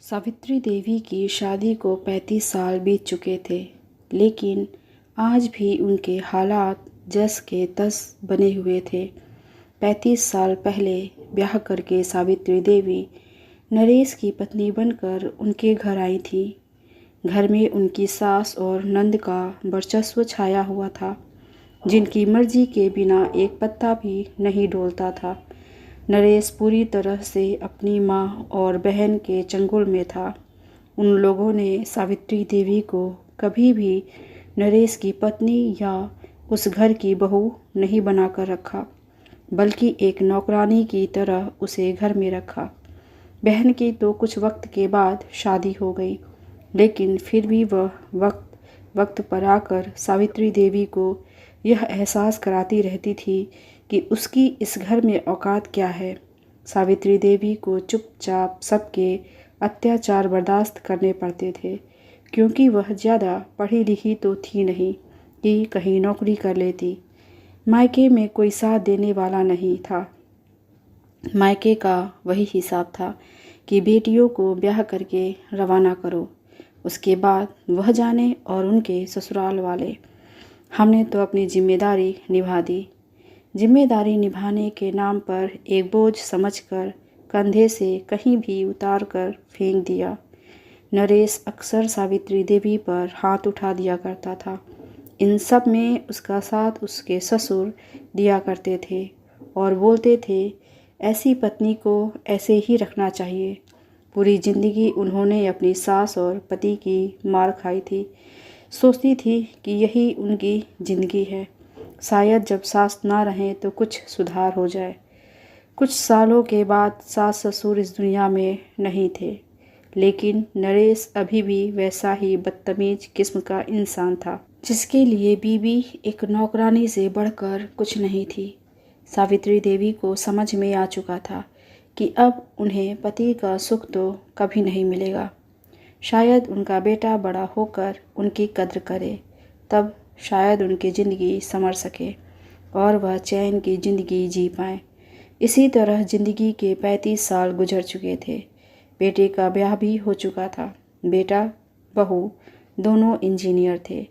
सावित्री देवी की शादी को 35 साल बीत चुके थे, लेकिन आज भी उनके हालात जस के तस बने हुए थे। 35 साल पहले ब्याह करके सावित्री देवी नरेश की पत्नी बनकर उनके घर आई थी। घर में उनकी सास और नंद का वर्चस्व छाया हुआ था, जिनकी मर्जी के बिना एक पत्ता भी नहीं डोलता था। नरेश पूरी तरह से अपनी माँ और बहन के चंगुल में था। उन लोगों ने सावित्री देवी को कभी भी नरेश की पत्नी या उस घर की बहू नहीं बनाकर रखा, बल्कि एक नौकरानी की तरह उसे घर में रखा। बहन की तो कुछ वक्त के बाद शादी हो गई, लेकिन फिर भी वह वक्त वक्त पर आकर सावित्री देवी को यह एहसास कराती रहती थी कि उसकी इस घर में औकात क्या है। सावित्री देवी को चुपचाप सबके अत्याचार बर्दाश्त करने पड़ते थे, क्योंकि वह ज़्यादा पढ़ी लिखी तो थी नहीं कि कहीं नौकरी कर लेती। मायके में कोई साथ देने वाला नहीं था। मायके का वही हिसाब था कि बेटियों को ब्याह करके रवाना करो, उसके बाद वह जाने और उनके ससुराल वाले। हमने तो अपनी जिम्मेदारी निभा दी। जिम्मेदारी निभाने के नाम पर एक बोझ समझकर कंधे से कहीं भी उतार कर फेंक दिया। नरेश अक्सर सावित्री देवी पर हाथ उठा दिया करता था। इन सब में उसका साथ उसके ससुर दिया करते थे और बोलते थे, ऐसी पत्नी को ऐसे ही रखना चाहिए। पूरी जिंदगी उन्होंने अपनी सास और पति की मार खाई थी। सोचती थी कि यही उनकी जिंदगी है, शायद जब सास ना रहें तो कुछ सुधार हो जाए। कुछ सालों के बाद सास ससुर इस दुनिया में नहीं थे, लेकिन नरेश अभी भी वैसा ही बदतमीज किस्म का इंसान था, जिसके लिए बीवी एक नौकरानी से बढ़कर कुछ नहीं थी। सावित्री देवी को समझ में आ चुका था कि अब उन्हें पति का सुख तो कभी नहीं मिलेगा। शायद उनका बेटा बड़ा होकर उनकी कद्र करे, तब शायद उनकी ज़िंदगी संवर सके और वह चैन की ज़िंदगी जी पाएँ। इसी तरह ज़िंदगी के 35 साल गुजर चुके थे। बेटे का ब्याह भी हो चुका था। बेटा बहू दोनों इंजीनियर थे।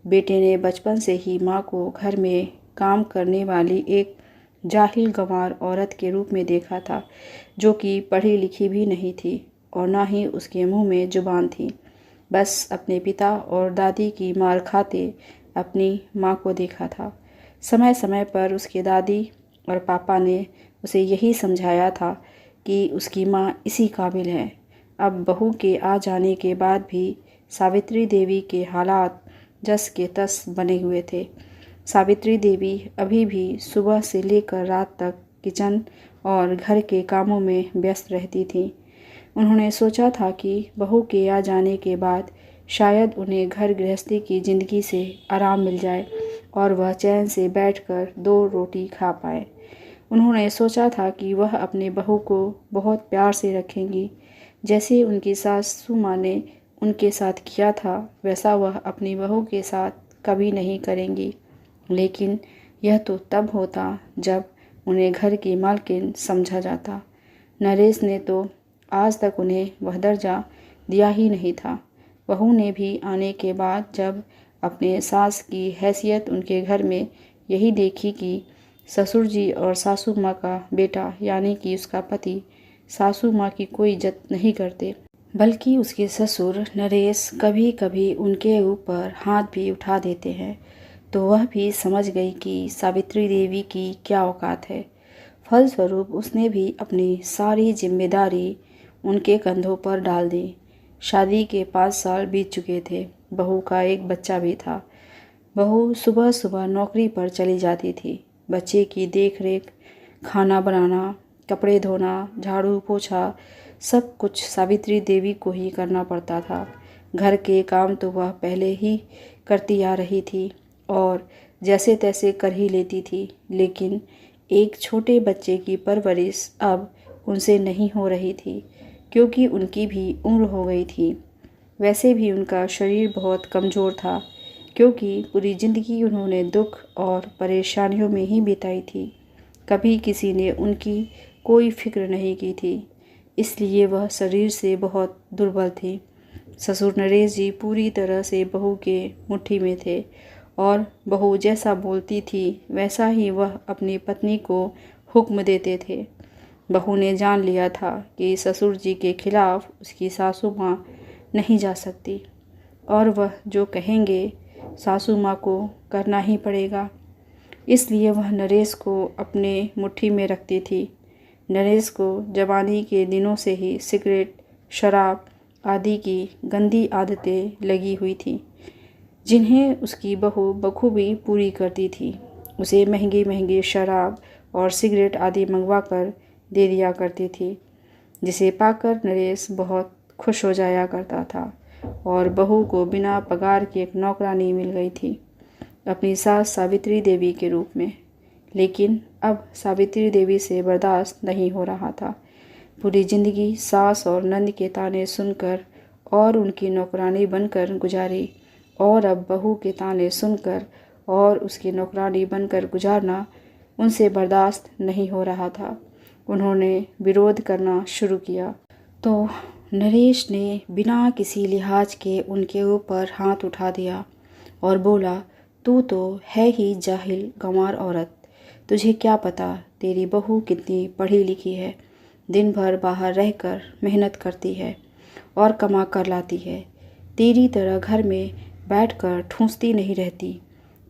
बेटे ने बचपन से ही माँ को घर में काम करने वाली एक जाहिल गंवार औरत के रूप में देखा था, जो कि पढ़ी लिखी भी नहीं थी और ना ही उसके मुंह में जुबान थी। बस अपने पिता और दादी की मार खाते अपनी माँ को देखा था। समय समय पर उसके दादी और पापा ने उसे यही समझाया था कि उसकी माँ इसी काबिल है। अब बहू के आ जाने के बाद भी सावित्री देवी के हालात जस के तस बने हुए थे। सावित्री देवी अभी भी सुबह से लेकर रात तक किचन और घर के कामों में व्यस्त रहती थी। उन्होंने सोचा था कि बहू के आ जाने के बाद शायद उन्हें घर गृहस्थी की ज़िंदगी से आराम मिल जाए और वह चैन से बैठकर 2 रोटी खा पाए। उन्होंने सोचा था कि वह अपने बहू को बहुत प्यार से रखेंगी। जैसे उनकी सासू माँ ने उनके साथ किया था, वैसा वह अपनी बहू के साथ कभी नहीं करेंगी। लेकिन यह तो तब होता जब उन्हें घर की मालकिन समझा जाता। नरेश ने तो आज तक उन्हें वह दर्जा दिया ही नहीं था। बहू ने भी आने के बाद जब अपने सास की हैसियत उनके घर में यही देखी कि ससुर जी और सासू माँ का बेटा यानी कि उसका पति सासू माँ की कोई इज्जत नहीं करते, बल्कि उसके ससुर नरेश कभी कभी उनके ऊपर हाथ भी उठा देते हैं, तो वह भी समझ गई कि सावित्री देवी की क्या औकात है। फलस्वरूप उसने भी अपनी सारी जिम्मेदारी उनके कंधों पर डाल दी। शादी के 5 साल बीत चुके थे। बहू का एक बच्चा भी था। बहू सुबह सुबह नौकरी पर चली जाती थी। बच्चे की देख रेख, खाना बनाना, कपड़े धोना, झाड़ू पोछा सब कुछ सावित्री देवी को ही करना पड़ता था। घर के काम तो वह पहले ही करती आ रही थी और जैसे तैसे कर ही लेती थी, लेकिन एक छोटे बच्चे की परवरिश अब उनसे नहीं हो रही थी, क्योंकि उनकी भी उम्र हो गई थी। वैसे भी उनका शरीर बहुत कमज़ोर था, क्योंकि पूरी ज़िंदगी उन्होंने दुख और परेशानियों में ही बिताई थी। कभी किसी ने उनकी कोई फिक्र नहीं की थी। इसलिए वह शरीर से बहुत दुर्बल थी। ससुर नरेश जी पूरी तरह से बहू के मुट्ठी में थे और बहू जैसा बोलती थी वैसा ही वह अपनी पत्नी को हुक्म देते थे। बहू ने जान लिया था कि ससुर जी के खिलाफ उसकी सासू माँ नहीं जा सकती और वह जो कहेंगे सासू माँ को करना ही पड़ेगा। इसलिए वह नरेश को अपने मुट्ठी में रखती थी। नरेश को जवानी के दिनों से ही सिगरेट, शराब आदि की गंदी आदतें लगी हुई थीं, जिन्हें उसकी बहू बखूबी पूरी करती थी। उसे महंगी महंगी शराब और सिगरेट आदि मंगवा कर दे दिया करती थी, जिसे पाकर नरेश बहुत खुश हो जाया करता था और बहू को बिना पगार की एक नौकरानी मिल गई थी अपनी सास सावित्री देवी के रूप में। लेकिन अब सावित्री देवी से बर्दाश्त नहीं हो रहा था। पूरी जिंदगी सास और नंद के ताने सुनकर और उनकी नौकरानी बनकर गुजारी और अब बहू के ताने सुनकर और उसकी नौकरानी बनकर गुजारना उनसे बर्दाश्त नहीं हो रहा था। उन्होंने विरोध करना शुरू किया तो नरेश ने बिना किसी लिहाज के उनके ऊपर हाथ उठा दिया और बोला, तू तो है ही जाहिल गंवार औरत। तुझे क्या पता तेरी बहू कितनी पढ़ी लिखी है, दिन भर बाहर रहकर मेहनत करती है और कमा कर लाती है। तेरी तरह घर में बैठकर ठूंसती नहीं रहती।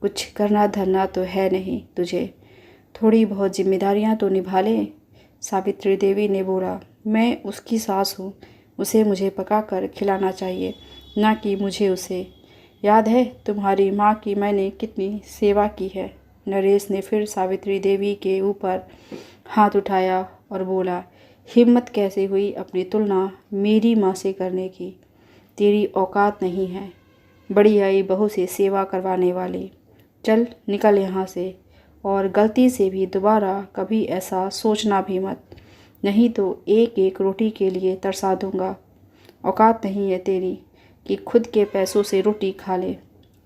कुछ करना धरना तो है नहीं तुझे, थोड़ी बहुत जिम्मेदारियां तो निभा ले। सावित्री देवी ने बोला, मैं उसकी सास हूँ, उसे मुझे पकाकर खिलाना चाहिए, ना कि मुझे उसे। याद है तुम्हारी माँ की मैंने कितनी सेवा की है। नरेश ने फिर सावित्री देवी के ऊपर हाथ उठाया और बोला, हिम्मत कैसे हुई अपनी तुलना मेरी माँ से करने की? तेरी औकात नहीं है बड़ी आई बहू से सेवा करवाने वाली। चल निकल यहाँ से और गलती से भी दोबारा कभी ऐसा सोचना भी मत, नहीं तो एक एक रोटी के लिए तरसा दूंगा। औकात नहीं है तेरी कि खुद के पैसों से रोटी खा ले।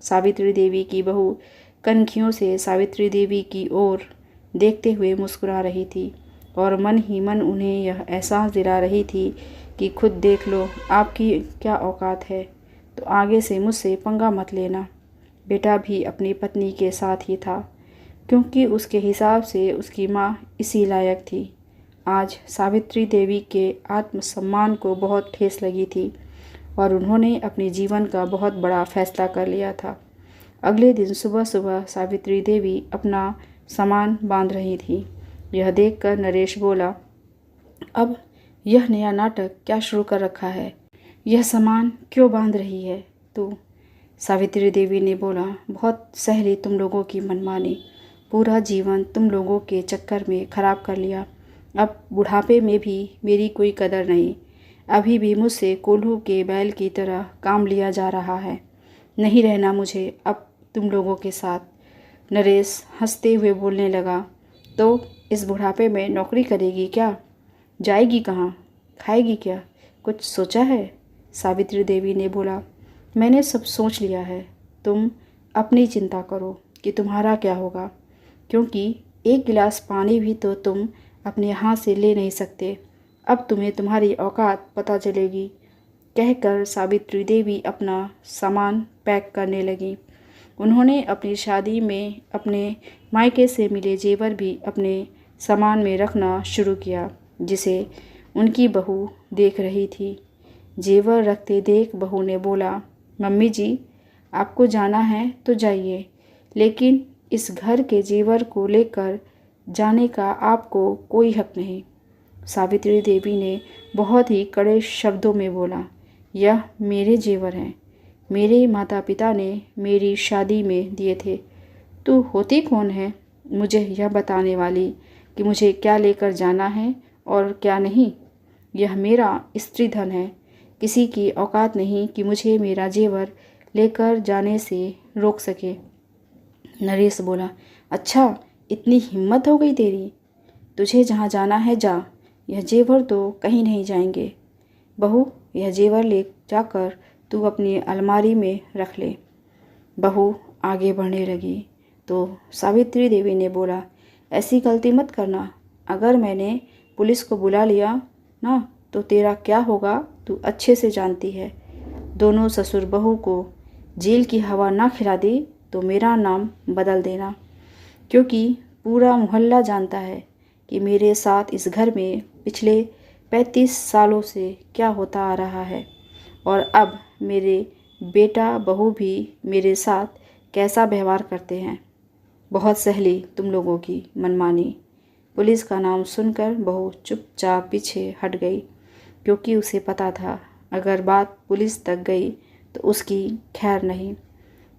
सावित्री देवी की बहू कनखियों से सावित्री देवी की ओर देखते हुए मुस्कुरा रही थी और मन ही मन उन्हें यह एहसास दिला रही थी कि खुद देख लो आपकी क्या औकात है, तो आगे से मुझसे पंगा मत लेना। बेटा भी अपनी पत्नी के साथ ही था, क्योंकि उसके हिसाब से उसकी माँ इसी लायक थी। आज सावित्री देवी के आत्मसम्मान को बहुत ठेस लगी थी और उन्होंने अपने जीवन का बहुत बड़ा फैसला कर लिया था। अगले दिन सुबह सुबह सावित्री देवी अपना सामान बांध रही थी। यह देखकर नरेश बोला, अब यह नया नाटक क्या शुरू कर रखा है? यह सामान क्यों बांध रही है तू? सावित्री देवी ने बोला, बहुत सहली तुम लोगों की मनमानी, पूरा जीवन तुम लोगों के चक्कर में खराब कर लिया। अब बुढ़ापे में भी मेरी कोई कदर नहीं। अभी भी मुझसे कोल्हू के बैल की तरह काम लिया जा रहा है। नहीं रहना मुझे अब तुम लोगों के साथ। नरेश हंसते हुए बोलने लगा, तो इस बुढ़ापे में नौकरी करेगी क्या? जाएगी कहाँ? खाएगी क्या? कुछ सोचा है? सावित्री देवी ने बोला, मैंने सब सोच लिया है। तुम अपनी चिंता करो कि तुम्हारा क्या होगा, क्योंकि एक गिलास पानी भी तो तुम अपने हाथ से ले नहीं सकते। अब तुम्हें तुम्हारी औकात पता चलेगी। कहकर सावित्री देवी अपना सामान पैक करने लगी। उन्होंने अपनी शादी में अपने मायके से मिले जेवर भी अपने सामान में रखना शुरू किया, जिसे उनकी बहू देख रही थी। जेवर रखते देख बहू ने बोला, मम्मी जी आपको जाना है तो जाइए, लेकिन इस घर के जेवर को लेकर जाने का आपको कोई हक नहीं। सावित्री देवी ने बहुत ही कड़े शब्दों में बोला, यह मेरे जेवर हैं, मेरे माता पिता ने मेरी शादी में दिए थे। तू होती कौन है मुझे यह बताने वाली कि मुझे क्या लेकर जाना है और क्या नहीं? यह मेरा स्त्री धन है। किसी की औकात नहीं कि मुझे मेरा जेवर लेकर जाने से रोक सके। नरेश बोला, अच्छा इतनी हिम्मत हो गई तेरी? तुझे जहाँ जाना है जा, यह जेवर तो कहीं नहीं जाएंगे। बहू यह जेवर ले जाकर तू अपनी अलमारी में रख ले। बहू आगे बढ़ने लगी तो सावित्री देवी ने बोला, ऐसी गलती मत करना। अगर मैंने पुलिस को बुला लिया ना तो तेरा क्या होगा तू अच्छे से जानती है। दोनों ससुर बहू को जेल की हवा ना खिला दी तो मेरा नाम बदल देना, क्योंकि पूरा मोहल्ला जानता है कि मेरे साथ इस घर में पिछले 35 सालों से क्या होता आ रहा है, और अब मेरे बेटा बहू भी मेरे साथ कैसा व्यवहार करते हैं। बहुत सहली तुम लोगों की मनमानी। पुलिस का नाम सुनकर बहू चुपचाप पीछे हट गई, क्योंकि उसे पता था अगर बात पुलिस तक गई तो उसकी खैर नहीं।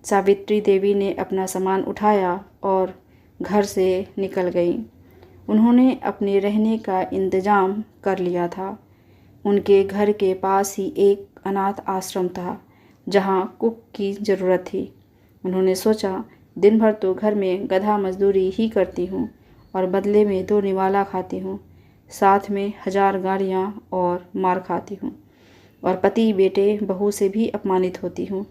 सावित्री देवी ने अपना सामान उठाया और घर से निकल गई। उन्होंने अपने रहने का इंतज़ाम कर लिया था। उनके घर के पास ही एक अनाथ आश्रम था जहाँ कुक की ज़रूरत थी। उन्होंने सोचा दिन भर तो घर में गधा मजदूरी ही करती हूँ और बदले में 2 निवाला खाती हूँ, साथ में 1000 गालियाँ और मार खाती हूँ, और पति बेटे बहू से भी अपमानित होती हूँ।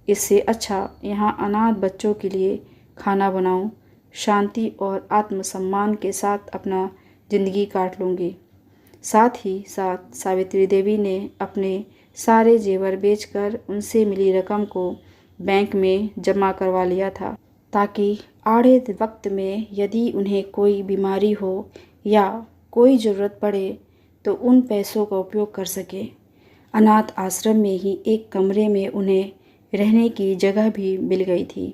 इससे अच्छा यहाँ अनाथ बच्चों के लिए खाना बनाऊँ, शांति और आत्मसम्मान के साथ अपना ज़िंदगी काट लूँगी। साथ ही साथ सावित्री देवी ने अपने सारे जेवर बेचकर उनसे मिली रकम को बैंक में जमा करवा लिया था, ताकि आड़े वक्त में यदि उन्हें कोई बीमारी हो या कोई ज़रूरत पड़े तो उन पैसों का उपयोग कर सके। अनाथ आश्रम में ही एक कमरे में उन्हें रहने की जगह भी मिल गई थी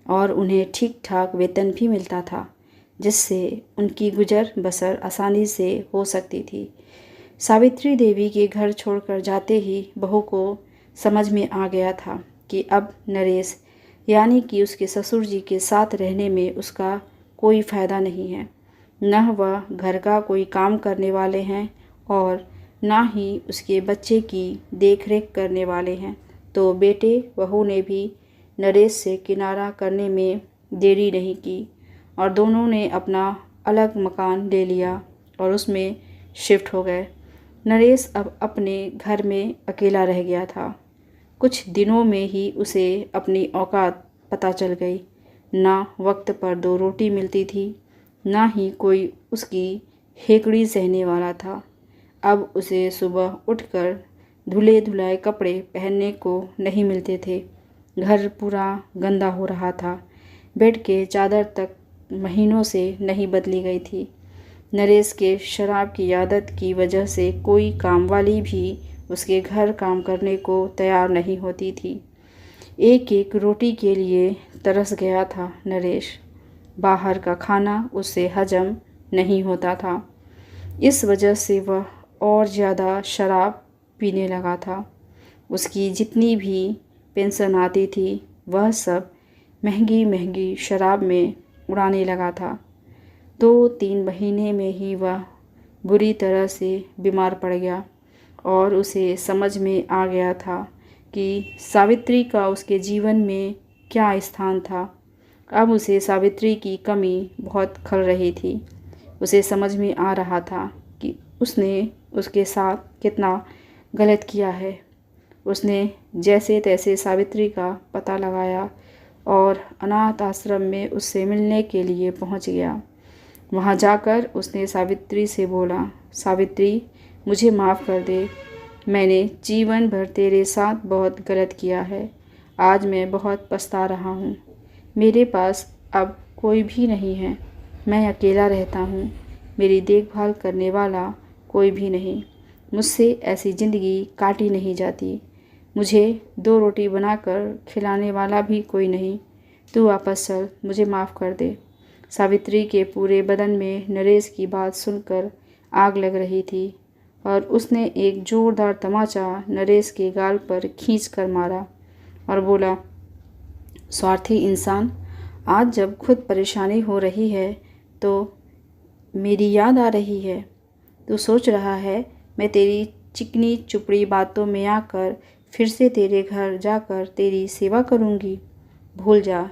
और उन्हें ठीक ठाक वेतन भी मिलता था, जिससे उनकी गुजर बसर आसानी से हो सकती थी। सावित्री देवी के घर छोड़कर जाते ही बहू को समझ में आ गया था कि अब नरेश यानी कि उसके ससुर जी के साथ रहने में उसका कोई फ़ायदा नहीं है। न वह घर का कोई काम करने वाले हैं और ना ही उसके बच्चे की देखरेख करने वाले हैं। तो बेटे बहू ने भी नरेश से किनारा करने में देरी नहीं की और दोनों ने अपना अलग मकान ले लिया और उसमें शिफ्ट हो गए। नरेश अब अपने घर में अकेला रह गया था। कुछ दिनों में ही उसे अपनी औकात पता चल गई। ना वक्त पर 2 रोटी मिलती थी, ना ही कोई उसकी हेकड़ी सहने वाला था। अब उसे सुबह उठकर धुले धुलाए कपड़े पहनने को नहीं मिलते थे। घर पूरा गंदा हो रहा था। बेड के चादर तक महीनों से नहीं बदली गई थी। नरेश के शराब की आदत की वजह से कोई कामवाली भी उसके घर काम करने को तैयार नहीं होती थी। एक एक रोटी के लिए तरस गया था नरेश। बाहर का खाना उससे हजम नहीं होता था। इस वजह से वह और ज़्यादा शराब पीने लगा था। उसकी जितनी भी पेंशन आती थी वह सब महंगी महंगी शराब में उड़ाने लगा था। 2-3 महीने में ही वह बुरी तरह से बीमार पड़ गया और उसे समझ में आ गया था कि सावित्री का उसके जीवन में क्या स्थान था। अब उसे सावित्री की कमी बहुत खल रही थी। उसे समझ में आ रहा था कि उसने उसके साथ कितना गलत किया है। उसने जैसे तैसे सावित्री का पता लगाया और अनाथ आश्रम में उससे मिलने के लिए पहुंच गया। वहां जाकर उसने सावित्री से बोला, सावित्री मुझे माफ़ कर दे। मैंने जीवन भर तेरे साथ बहुत गलत किया है। आज मैं बहुत पछता रहा हूँ। मेरे पास अब कोई भी नहीं है। मैं अकेला रहता हूँ। मेरी देखभाल करने वाला कोई भी नहीं। मुझसे ऐसी ज़िंदगी काटी नहीं जाती। मुझे 2 रोटी बनाकर खिलाने वाला भी कोई नहीं। तू वापस चल, मुझे माफ़ कर दे। सावित्री के पूरे बदन में नरेश की बात सुनकर आग लग रही थी और उसने एक ज़ोरदार तमाचा नरेश के गाल पर खींच कर मारा और बोला, स्वार्थी इंसान, आज जब खुद परेशानी हो रही है तो मेरी याद आ रही है। तू सोच रहा है मैं तेरी चिकनी चुपड़ी बातों में आकर फिर से तेरे घर जाकर तेरी सेवा करूँगी। भूल जा,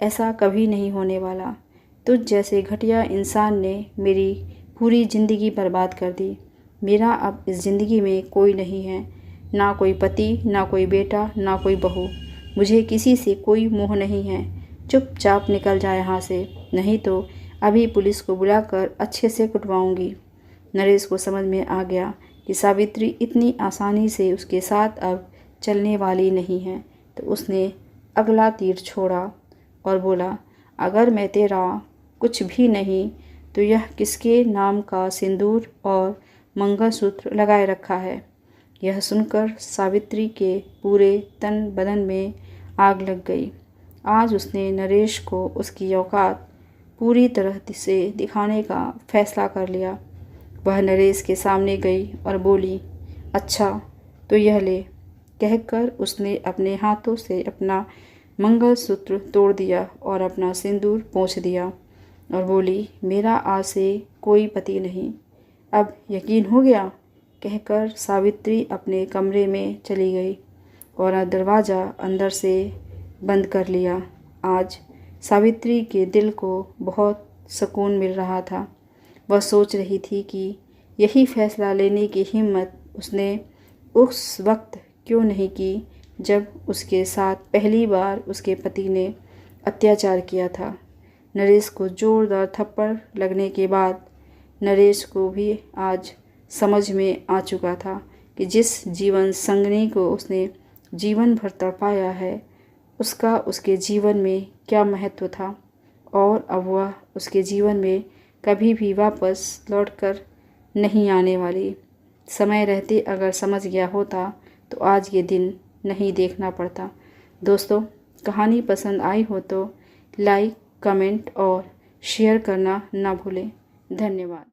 ऐसा कभी नहीं होने वाला। तुझ जैसे घटिया इंसान ने मेरी पूरी ज़िंदगी बर्बाद कर दी। मेरा अब इस ज़िंदगी में कोई नहीं है, ना कोई पति, ना कोई बेटा, ना कोई बहू। मुझे किसी से कोई मोह नहीं है। चुपचाप निकल जा यहाँ से, नहीं तो अभी पुलिस को बुलाकर अच्छे से कुटवाऊंगी। नरेश को समझ में आ गया कि सावित्री इतनी आसानी से उसके साथ अब चलने वाली नहीं है, तो उसने अगला तीर छोड़ा और बोला, अगर मैं तेरा कुछ भी नहीं तो यह किसके नाम का सिंदूर और मंगलसूत्र लगाए रखा है। यह सुनकर सावित्री के पूरे तन बदन में आग लग गई। आज उसने नरेश को उसकी औकात पूरी तरह से दिखाने का फैसला कर लिया। वह नरेश के सामने गई और बोली, अच्छा तो यह ले। कहकर उसने अपने हाथों से अपना मंगलसूत्र तोड़ दिया और अपना सिंदूर पोंछ दिया और बोली, मेरा आज से कोई पति नहीं। अब यकीन हो गया। कहकर सावित्री अपने कमरे में चली गई और दरवाज़ा अंदर से बंद कर लिया। आज सावित्री के दिल को बहुत सुकून मिल रहा था। वह सोच रही थी कि यही फैसला लेने की हिम्मत उसने उस वक्त क्यों नहीं की जब उसके साथ पहली बार उसके पति ने अत्याचार किया था। नरेश को जोरदार थप्पड़ लगने के बाद नरेश को भी आज समझ में आ चुका था कि जिस जीवन संगिनी को उसने जीवन भर तड़पाया है, उसका उसके जीवन में क्या महत्व था और अब वह उसके जीवन में कभी भी वापस लौटकर नहीं आने वाली। समय रहते अगर समझ गया होता तो आज ये दिन नहीं देखना पड़ता। दोस्तों, कहानी पसंद आई हो तो लाइक, कमेंट और शेयर करना ना भूलें। धन्यवाद।